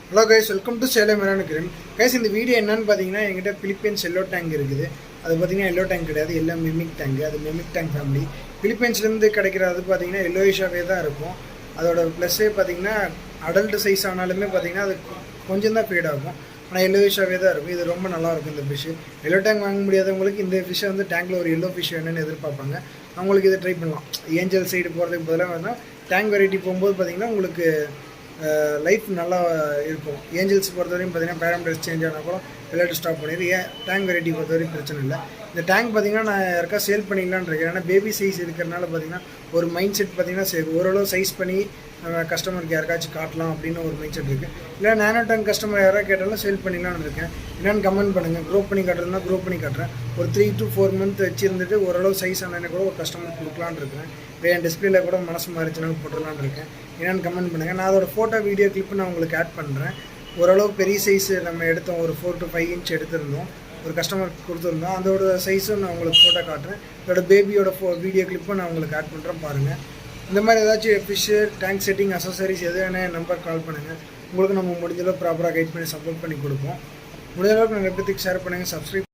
Hello guys, welcome to Salem இருக்கிறேன். Guys, இந்த video என்னன்னு பார்த்தீங்கன்னா, எங்கிட்ட பிலிப்பைன்ஸ் எல்லோ டேங்க் இருக்குது. அது பார்த்தீங்கன்னா எல்லோ டேங்க் கிடையாது, எல்லாம் மிமிக் டேங்க். அது மிமிக் டேங்க் ஃபேமிலி. பிலிப்பைன்ஸ்லேருந்து கிடைக்கிறது பார்த்தீங்கன்னா எல்லோயிஷாகவே தான் இருக்கும். அதோட ப்ளஸ்ஸே பார்த்தீங்கன்னா அடல்ட் சைஸ் ஆனாலுமே பார்த்தீங்கன்னா அது கொஞ்சம் தான் ஃபீட் ஆகும். ஆனால் எல்லோயிஷாகவே தான் இருக்கும். இது ரொம்ப நல்லாயிருக்கும் இந்த ஃபிஷ்ஷு. எல்லோ டேங்க் வாங்க முடியாதவங்களுக்கு இந்த ஃபிஷ்ஷை வந்து டேங்க்கில் ஒரு எல்லோ ஃபிஷ் வேணும்னு எதிர்பார்ப்பாங்க. அவங்களுக்கு இதை ட்ரை பண்ணலாம். ஏஞ்சல் சைடு போகிறதுக்கு பதிலாக வேணால் டேங்க் வெரைட்டி போகும்போது பார்த்தீங்கன்னா உங்களுக்கு லைஃப் நல்லா இருக்கும். ஏஞ்சல்ஸ் பொறுத்தவரைக்கும் பார்த்தீங்கன்னா பேராமீட்டர்ஸ் சேஞ்ச் ஆனால் கூட விளையாட்டு ஸ்டாப் பண்ணிடு. டேங்க் வெரைட்டி பொறுத்தவரைக்கும் பிரச்சனை இல்லை. இந்த டேங்க் பார்த்தீங்கன்னா நான் யாருக்கா சேல் பண்ணிக்கலான்னு இருக்கேன். ஏன்னா பேபி சைஸ் இருக்கிறனால பார்த்தீங்கன்னா ஒரு மைண்ட் செட் பார்த்தீங்கன்னா ஓரளவு சைஸ் பண்ணி நம்ம கஸ்டமருக்கு யாருக்காச்சும் காட்டலாம் அப்படின்னு ஒரு மைண்ட் செட் இருக்குது. இல்லை நேனோ டேங்க் கஸ்டமர் யாராவது கேட்டாலும் சேல் பண்ணிக்கலான்னு இருக்கேன். என்னென்னு கமெண்ட் பண்ணுங்கள். க்ரோ பண்ணி காட்டுறதுனா க்ரோ பண்ணி காட்டுறேன். ஒரு 3 to 4 month வச்சுருந்துட்டு ஓரளவு சைஸ் ஆனால் கூட ஒரு கஸ்டமர் கொடுக்கலான்னு இருக்கேன். என் டிஸ்பிளேல கூட மனசு மாறிச்சுனாலும் போட்டுடலான்னு இருக்கேன். என்னென்னு கமெண்ட் பண்ணுங்கள். நான் அதோட ஃபோட்டோ வீடியோ கிளிப்பு நான் உங்களுக்கு ஆட் பண்ணுறேன். ஓரளவு பெரிய சைஸ் நம்ம எடுத்தோம், ஒரு 4 to 5 inch எடுத்திருந்தோம், ஒரு கஸ்டமருக்கு கொடுத்துருந்தோம். அதோட சைஸும் நான் உங்களுக்கு ஃபோட்டோ காட்டுறேன். இதோட பேபியோட வீடியோ கிளிப்பும் நான் உங்களுக்கு ஆட் பண்ணுறேன், பாருங்கள். இந்த மாதிரி ஏதாச்சும் ஃபிஷ்ஷு, டேங்க் செட்டிங், அசசரிஸ் எது வேணால் என் நம்பர் கால் பண்ணுங்கள். உங்களுக்கு நம்ம முடிஞ்சளவு ப்ராப்பராக கைட் பண்ணி சப்போர்ட் பண்ணி கொடுப்போம். முடிஞ்சளவுக்கு நிறைய பேருக்கு ஷேர் பண்ணுங்கள், சப்ஸ்கிரைப்